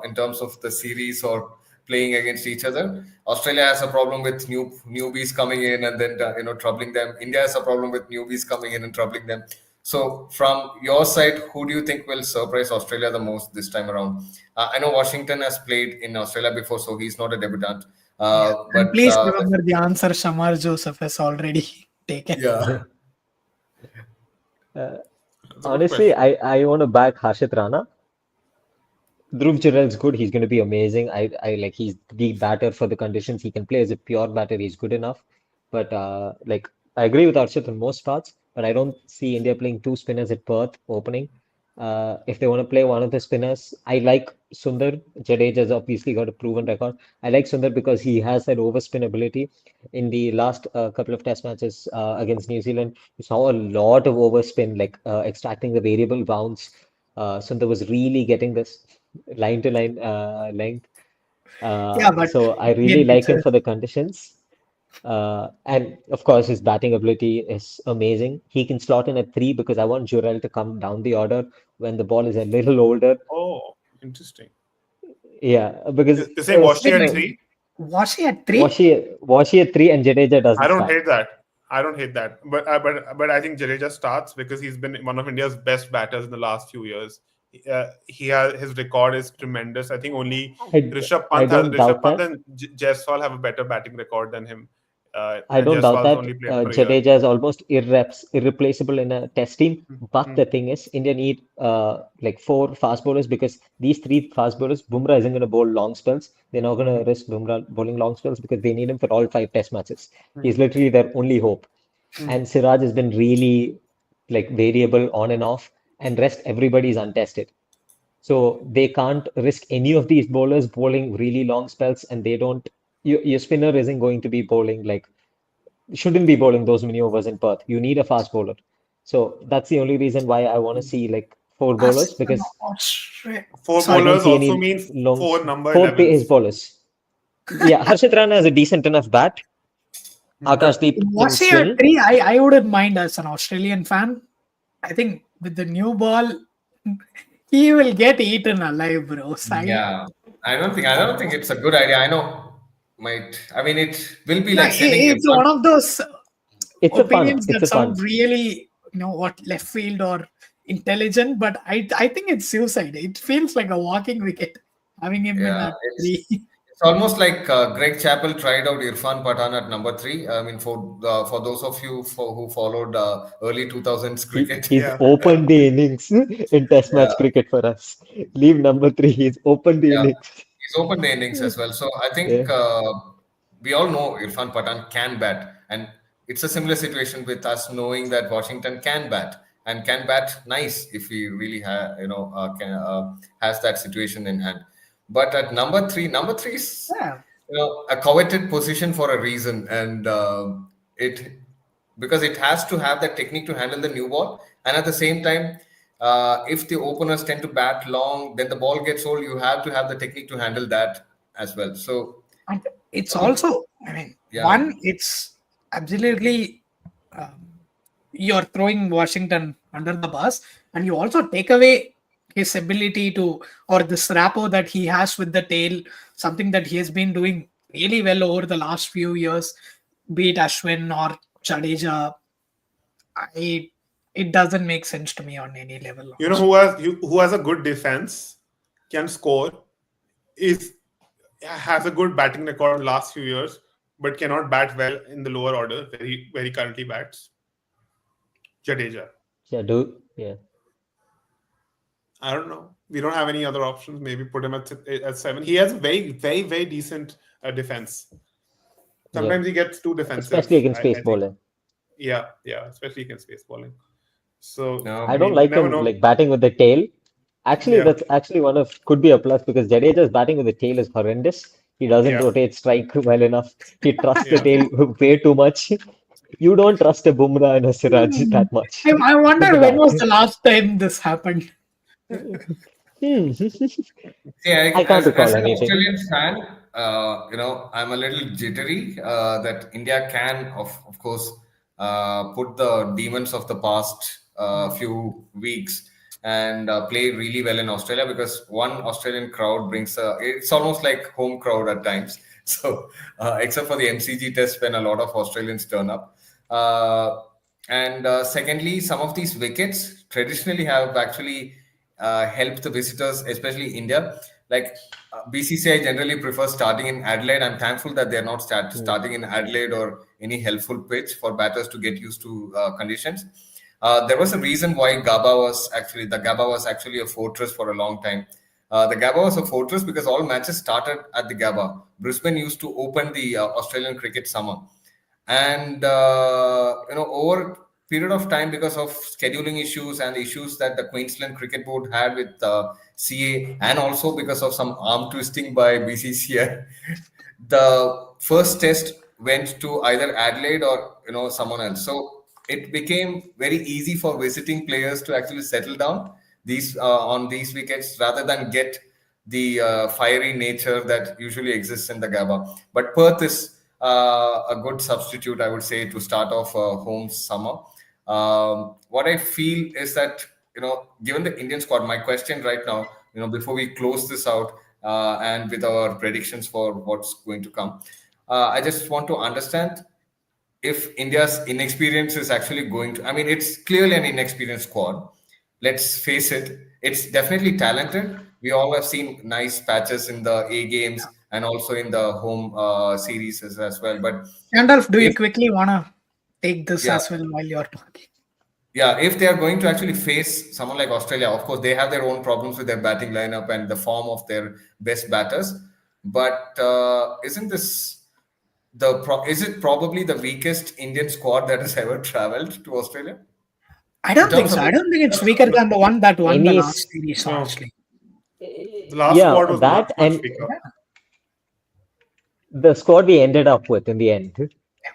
in terms of the series or playing against each other. Australia has a problem with newbies coming in and then troubling them. India has a problem with newbies coming in and troubling them. So, from your side, who do you think will surprise Australia the most this time around? I know Washington has played in Australia before, so he's not a debutant. And But please remember the answer Shamar Joseph has already taken. yeah, That's a good Honestly, question. I want to back Harshit Rana. Dhruv Jurel's good. He's going to be amazing. I like he's the batter for the conditions. He can play as a pure batter. He's good enough. But like I agree with Arshit on most parts, but I don't see India playing two spinners at Perth opening. If they want to play one of the spinners, I like Sundar. Jadeja's obviously got a proven record. I like Sundar because he has that overspin ability. In the last couple of test matches against New Zealand, you saw a lot of overspin, like extracting the variable bounce. Sundar was really getting this line to line length. Yeah, but So I really again, like him for the conditions. And of course, his batting ability is amazing. He can slot in at three because I want Jurel to come down the order when the ball is a little older. Oh, interesting. Yeah, because You're saying Washi at spinner, 3? was he at 3? Washi at three and Jadeja doesn't I don't start. hate that. I don't hate that. But I think Jadeja starts because he's been one of India's best batters in the last few years. He has his record is tremendous. I think only I don't doubt that. And Jaiswal have a better batting record than him. I And don't doubt Jaiswal's that. only played for a year. Jadeja is almost irreplaceable in a test team. But Mm. the thing is, India need like four fast bowlers because these three fast bowlers, Bumrah isn't going to bowl long spells. They're not going to risk Bumrah bowling long spells because they need him for all five test matches. He's literally their only hope. And Siraj has been really like variable on and off, and rest everybody is untested. So they can't risk any of these bowlers bowling really long spells, and they don't. Your spinner isn't going to be bowling like shouldn't be bowling those many overs in Perth. You need a fast bowler. So that's the only reason why I want to see like four As bowlers an because Four I don't bowlers see also any means long four number four pace 11s. bowlers. Yeah, Harshit Rana has a decent enough bat. Akashdeep can was he at swing. 3? I wouldn't mind as an Australian fan. I think with the new ball, he will get eaten alive, bro. yeah. I don't think it's a good idea. I know, might. I mean, it will be Yeah, like sending it's everyone. one of those It's a fun. opinions It's that a fun. sound really, what, left field or intelligent, but I think it's suicide. It feels like a walking wicket having him in Yeah, at 3. it's almost like Greg Chappell tried out Irfan Pathan at number three. I mean, for those of you who followed early 2000s cricket, He's Yeah. opened the innings in Test yeah, match cricket for us. Leave number three. He's opened the yeah, innings. he's opened the innings as well. So I Yeah. think we all know Irfan Pathan can bat, and it's a similar situation with us knowing that Washington can bat and can bat nice if he really has that situation in hand. But at number three is Yeah. a coveted position for a reason, and it because it has to have that technique to handle the new ball, and at the same time, if the openers tend to bat long, then the ball gets old. You have to have the technique to handle that as well. So, And it's for me, also, I mean, yeah. one, it's absolutely you're throwing Washington under the bus, and you also take away his ability to, or this rapport that he has with the tail, something that he has been doing really well over the last few years, be it Ashwin or Jadeja. I, it doesn't make sense to me on any level, You know honestly. who has a good defense, can score, is has a good batting record last few years, but cannot bat well in the lower order where he currently bats? Jadeja. Yeah, dude. Yeah. I don't know. We don't have any other options. Maybe put him at 7. He has very decent defense. Yeah. Sometimes he gets too Especially defensive. against pace I think. bowling. Yeah, especially against pace bowling. So I I No. don't mean, you like never him know. like batting with the tail. Actually, Yeah, that's actually one of could be a plus because Jadeja's batting with the tail is horrendous. He doesn't yeah, rotate strike well enough. He trusts the yeah. tail way too much. You don't trust a Bumrah and a Siraj Hmm. that much I with the wonder when bat. was the last time this happened. Hmm. See, I can't as recall an anything. Australian fan, I'm a little jittery that India can, of course, put the demons of the past few weeks and play really well in Australia because one Australian crowd it's almost like home crowd at times. So, except for the MCG test when a lot of Australians turn up. And secondly, some of these wickets traditionally have actually help the visitors, especially India. Like BCCI generally prefers starting in Adelaide. I'm thankful that they're not Hmm. starting in Adelaide or any helpful pitch for batters to get used to conditions. There was a reason why Gabba was actually a fortress for a long time. The Gabba was a fortress because all matches started at the Gabba. Brisbane used to open the Australian cricket summer, and over period of time because of scheduling issues and issues that the Queensland Cricket Board had with CA, and also because of some arm twisting by BCCI, the first test went to either Adelaide or someone else. So it became very easy for visiting players to actually settle down these on these wickets rather than get the fiery nature that usually exists in the Gabba. But Perth is a good substitute, I would say, to start off home summer. What I feel is that given the Indian squad, my question right now, before we close this out and with our predictions for what's going to come, I just want to understand if India's inexperience is actually going to. I mean, it's clearly an inexperienced squad. Let's face it, it's definitely talented. We all have seen nice patches in the A games and also in the home series as well. But Gandalf, do you if quickly want to take this yeah, as well while you're talking? yeah, if they are going to actually face someone like Australia, of course they have their own problems with their batting lineup and the form of their best batters. But isn't this is it probably the weakest Indian squad that has ever traveled to Australia I in don't think terms so. of I don't think it's weaker than the one that won the Any, last series, No, honestly. the last yeah, squad was that much and weaker. the squad we ended up with in the end.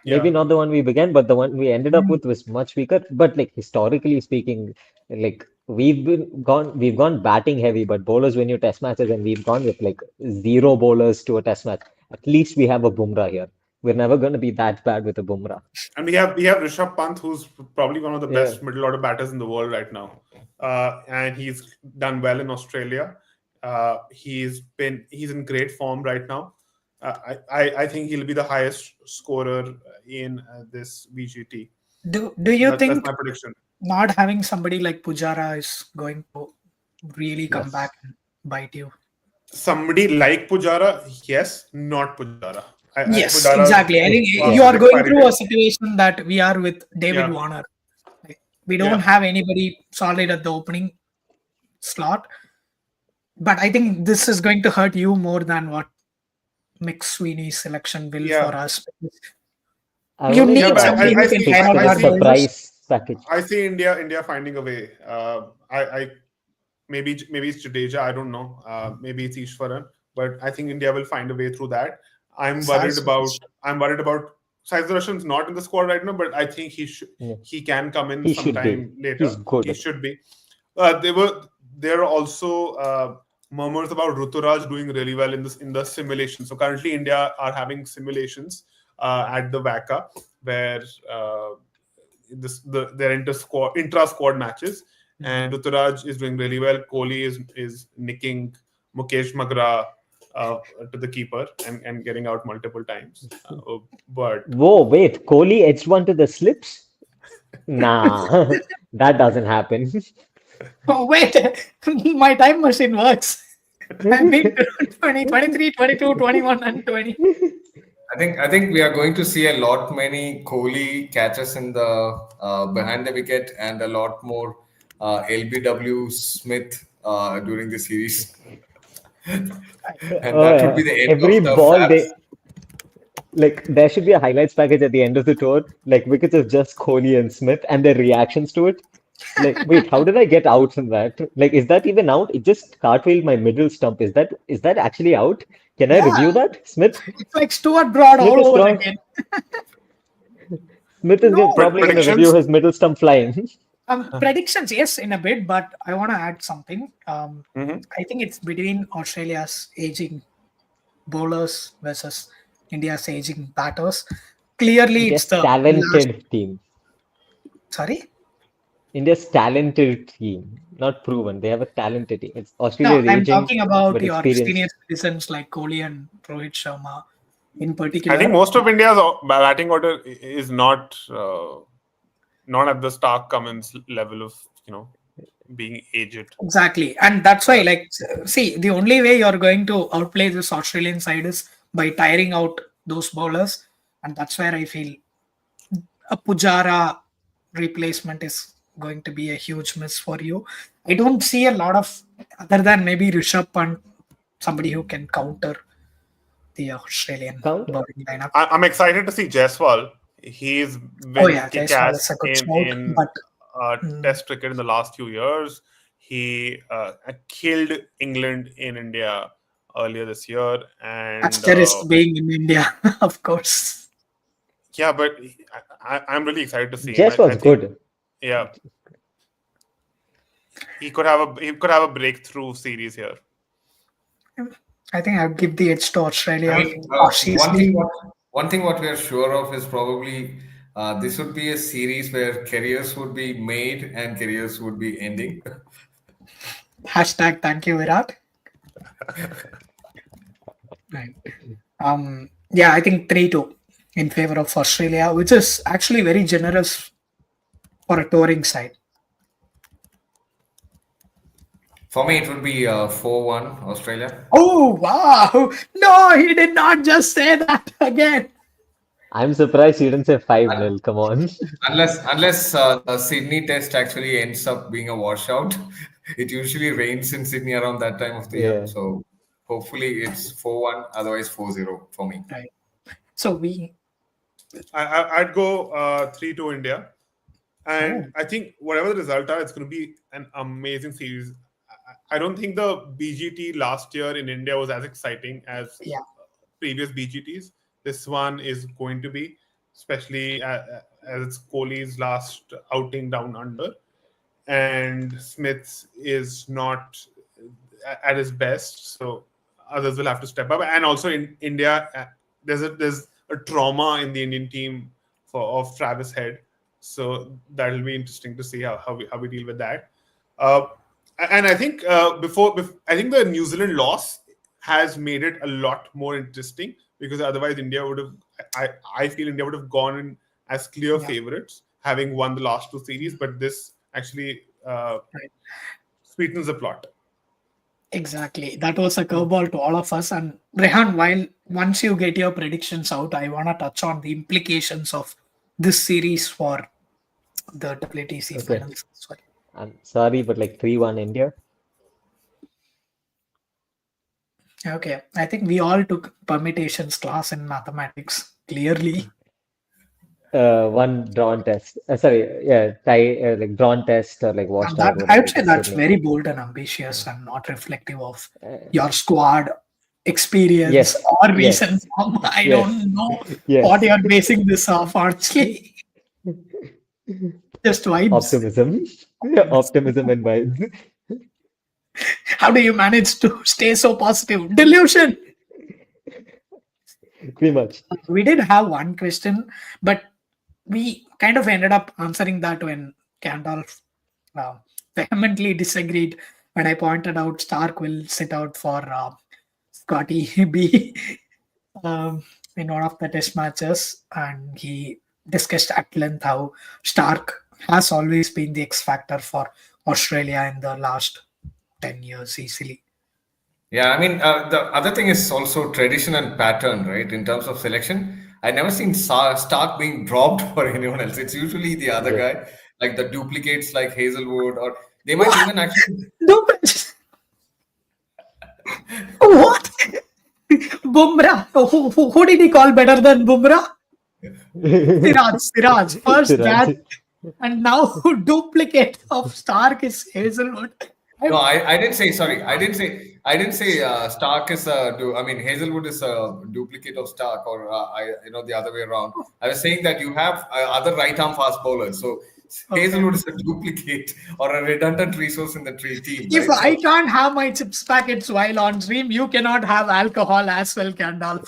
Maybe Yeah, not the one we began, but the one we ended up with was much weaker. But like historically speaking, like we've gone batting heavy, but bowlers win you test matches, and we've gone with like zero bowlers to a test match. At least we have a Bumrah here. We're never going to be that bad with a Bumrah. and we have Rishabh Pant, who's probably one of the Yeah. best middle order batters in the world right now, and he's done well in Australia. He's in great form right now. I think he'll be the highest scorer in this VGT. Do you That's think my prediction. not having somebody like Pujara is going to really come back Yes. and bite you? Somebody like Pujara, yes, not Pujara. Yes, Pujara's exactly. I think Yeah. you past his are going expiry through date. a situation that we are with David Yeah, Warner. Like, we don't yeah, have anybody solid at the opening slot, but I think this is going to hurt you more than what McSweeney's selection will for yeah. us. I You only Yeah, need but somebody who I can see, pick tire out I the our see, bowlers. surprise package. I see India finding a way. Maybe it's Jadeja. I don't know. Maybe it's Ishwaran, but I think India will find a way through that. I'm Sai worried Suresh. about. I'm worried about. Sai Sudarshan's not in the squad right now, but I think Yeah. he can come in He should be. sometime later. He's He good. should be. There are also murmurs about Ruturaj doing really well in the simulation. So currently India are having simulations at the WACA where they're intra squad matches, and Ruturaj is doing really well. Kohli is nicking Mukesh Magra to the keeper and getting out multiple times. But Whoa, wait. Kohli edged one to the slips? Nah, that doesn't happen. Oh, wait, my time machine works. I've been to 20, 23, 22, 21, and 20. I think we are going to see a lot many Kohli catches in the behind the wicket and a lot more LBW Smith during the series, and Oh that would be yeah. the end Every of the ball Fabs. they like there should be a highlights package at the end of the tour, like wickets of just Kohli and Smith and their reactions to it. Like, wait, how did I get out from that? Like, is that even out? It just cartwheeled my middle stump. Is that actually out? Can I Yeah, review that? Smith? it's like Stuart Broad Smith all is over throwing. again. Smith is No, probably going to review predictions. his middle stump flying. predictions, yes, in a bit, but I want to add something. Mhm. I think it's between Australia's aging bowlers versus India's aging batters. Clearly, it's India's the last. talented team. Sorry? India's talented team. Not proven. They have a talented team. It's No, Australia's I'm aging, talking about but your senior experienced. citizens like Kohli and Rohit Sharma in I think particular. most of India's batting order is not at the Stark Cummins level of being aged. Exactly. And that's why, Uh, like, see, the only way you're going to outplay this Australian side is by tiring out those bowlers. And that's where I feel a Pujara replacement is going to be a huge miss for you. I don't see a lot of, other than maybe Rishabh Pant, somebody who can counter the Australian Counter. bowling lineup. I'm excited to see Jaiswal. He's Oh, been yeah, Jaiswal is kick-ass a good in shout. But mm, Test cricket in the last few years. He killed England in India earlier this year, and asterisk being in India, of course. yeah, but I'm really excited to see him. Jess I was think, good. yeah, he could have a breakthrough series here. I think I'd give the edge to I Australia mean, cautiously. one thing what we are sure of is probably this would be a series where careers would be made and careers would be ending. Hashtag thank you, Virat. Right. Yeah, I think 3-2 in favor of Australia, which is actually very generous for a touring side. For me, it would be 4-1 Australia. Oh, wow. No, he did not just say that again. I'm surprised you didn't say 5-0. Un- Come on. Unless the Sydney test actually ends up being a washout. It usually rains in Sydney around that time of the year. Yeah. So hopefully it's 4-1, otherwise 4-0 for me. Right. So we. I'd go 3-2 India. And Oh, I think whatever the result are, it's going to be an amazing series. I don't think the BGT last year in India was as exciting as yeah. previous BGTs. This one is going to be, especially as it's Kohli's last outing down under, and Smith is not at his best, so others will have to step up. And also in India, there's a trauma in the Indian team of Travis Head, so that'll be interesting to see how we deal with that. Uh, and I think I think the New Zealand loss has made it a lot more interesting because otherwise India would have I feel India would have gone in as clear Yeah. favorites having won the last two series, but this actually Right. sweetens the plot. Exactly. That was a curveball to all of us. And Rehan, while once you get your predictions out, I want to touch on the implications of this series for the WTC Okay. finals as well. I'm sorry, but like 3-1 India. Okay. I think we all took permutations class in mathematics, clearly. One drawn test. Sorry, yeah, tie like drawn test or like And watchtower, that I whatever would it say is, that's Sydney. very bold and ambitious and not reflective of Uh, your squad experience yes, or yes, recent form. I yes, don't know what yes. you're basing this off, honestly. Just vibes. Optimism, optimism and vibes. How do you manage to stay so positive? Delusion. Pretty much. We did have one question, but we kind of ended up answering that when Gandalf uh, vehemently disagreed when I pointed out Stark will sit out for Scotty B in one of the test matches, and he discussed at length how Stark has always been the X factor for Australia in the last 10 years easily. Yeah, I mean, the other thing is also tradition and pattern, right? In terms of selection, I never seen Stark being dropped for anyone else. It's usually the other Yes. guy, like the duplicates, like Hazelwood, or they might What? even actually. No, what? Bumrah. Who did he call better than Bumrah? Siraj. First Siraj. that, and now duplicate of Stark is Hazelwood. No, I didn't say. Sorry, I didn't say. Stark is I mean, Hazelwood is a duplicate of Stark, or the other way around. I was saying that you have other right arm fast bowlers, so Okay. Hazelwood is a duplicate or a redundant resource in the team, If right? I So can't have my chips packets while on stream, you cannot have alcohol as well, Gandalf.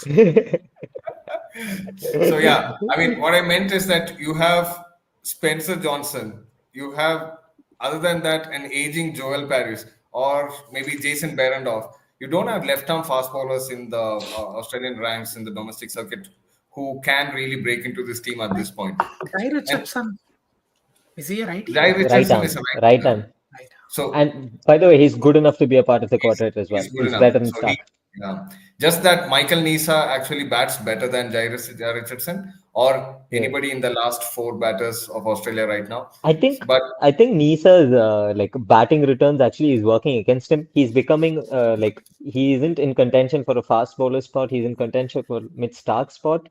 So yeah, I mean, what I meant is that you have Spencer Johnson, you have, other than that, an aging Joel Paris, or maybe Jason Behrendorff. You don't have left-arm fast bowlers in the Australian ranks in the domestic circuit who can really break into this team at this point. Guy And Richardson, is he a righty? Jai Right Richardson is a arm, right right winger. arm. Right. So And by the way, he's good enough to be a part of the quartet as well. he's good He's enough. better than So he, Stark. yeah. Just that Michael Nisa actually bats better than Richardson or Yeah. anybody in the last four batters of Australia right now. I think But I think Nisa's like batting returns actually is working against him. He's becoming like he isn't in contention for a fast bowler spot. He's in contention for mid Stark spot.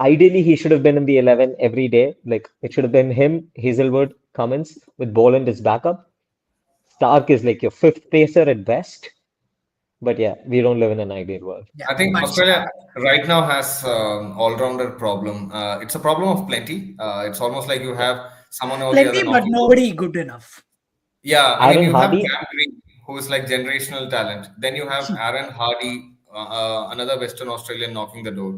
Ideally, he should have been in the 11 every day. Like it should have been him, Hazelwood, Cummins with Boland as backup. Stark is like your fifth pacer at best. But yeah, we don't live in an ideal world. Yeah, I think but Australia right now has all-rounder problem. It's a problem of plenty. It's almost like you Yeah. have someone or the other plenty, but knocking. nobody good enough. Yeah, I mean, Aaron you have Hardy, Cam Green, who is like generational talent. Then you have Aaron Hardy, another Western Australian knocking the door.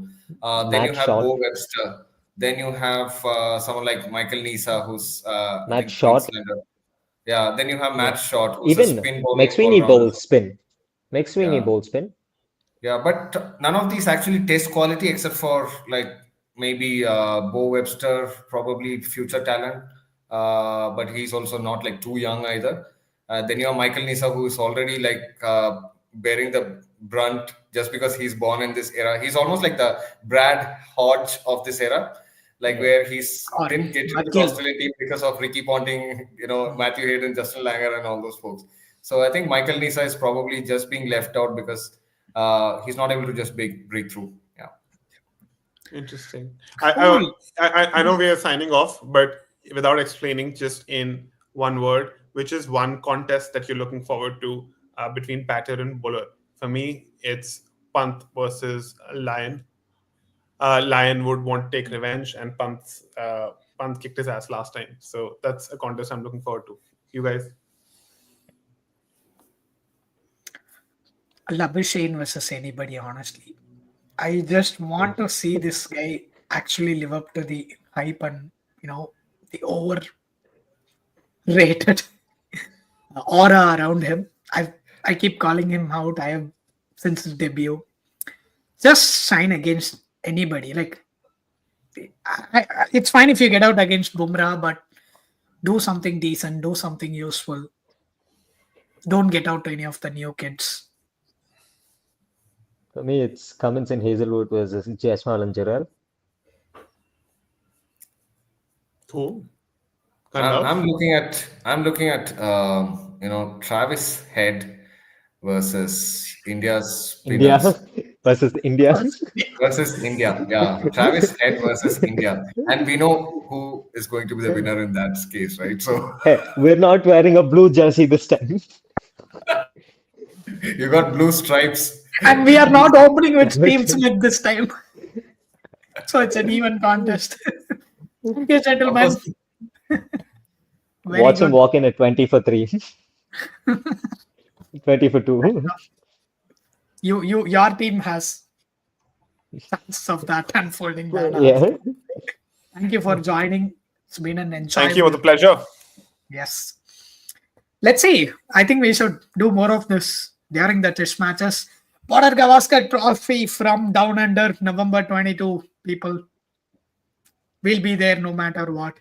Then you Matt have Bo Short, Webster. Then you have someone like Michael Nisa, who's I Matt think Short. Queenslander. Yeah. Then you have Yeah. Matt Short, who's a Even spin bowling McSweeney all-rounder. bowl spin. McSweeney Yeah. bowl spin. Yeah, but none of these actually test quality except for like maybe Bo Webster, probably future talent, but he's also not like too young either. Then you have Michael Nisa, who is already like bearing the brunt just because he's born in this era. He's almost like the Brad Hodge of this era, like Yeah. where he's Or didn't get into the McGill. Australian team because of Ricky Ponting, Matthew Hayden, Justin Langer, and all those folks. So I think Michael Nisa is probably just being left out because he's not able to just break through. Yeah. Interesting. Cool. I know we are signing off, but without explaining, just in one word, which is one contest that you're looking forward to between batter and bowler. For me, it's Pant versus Lion. Lion would want to take revenge, and Pant kicked his ass last time. So that's a contest I'm looking forward to. You guys? Labuschagne versus anybody, honestly. I just want to see this guy actually live up to the hype and, the overrated aura around him. I keep calling him out. I have since his debut. Just shine against anybody. Like, it's fine if you get out against Bumrah, but do something decent, do something useful. Don't get out to any of the new kids. For me, it's Cummins and Hazelwood versus Jasmal and Gerald. Cool. I'm looking at Travis Head versus India's India spinners versus India. versus India. Yeah, Travis Head versus India, and we know who is going to be the winner in that case, right? So Hey, we're not wearing a blue jersey this time. you got blue stripes. And we are not opening with Steve Smith this time. So it's an even contest. Thank you, Of gentlemen. course, Very Watch him good. walk in at 20 for 3, 20 for 2. Your team has chance of that unfolding that. Yeah. Thank you for joining. It's been an Thank you. It was enjoyable. a pleasure. Yes. Let's see. I think we should do more of this during the test matches. Border Gavaskar Trophy from Down Under, November 22. People will be there no matter what.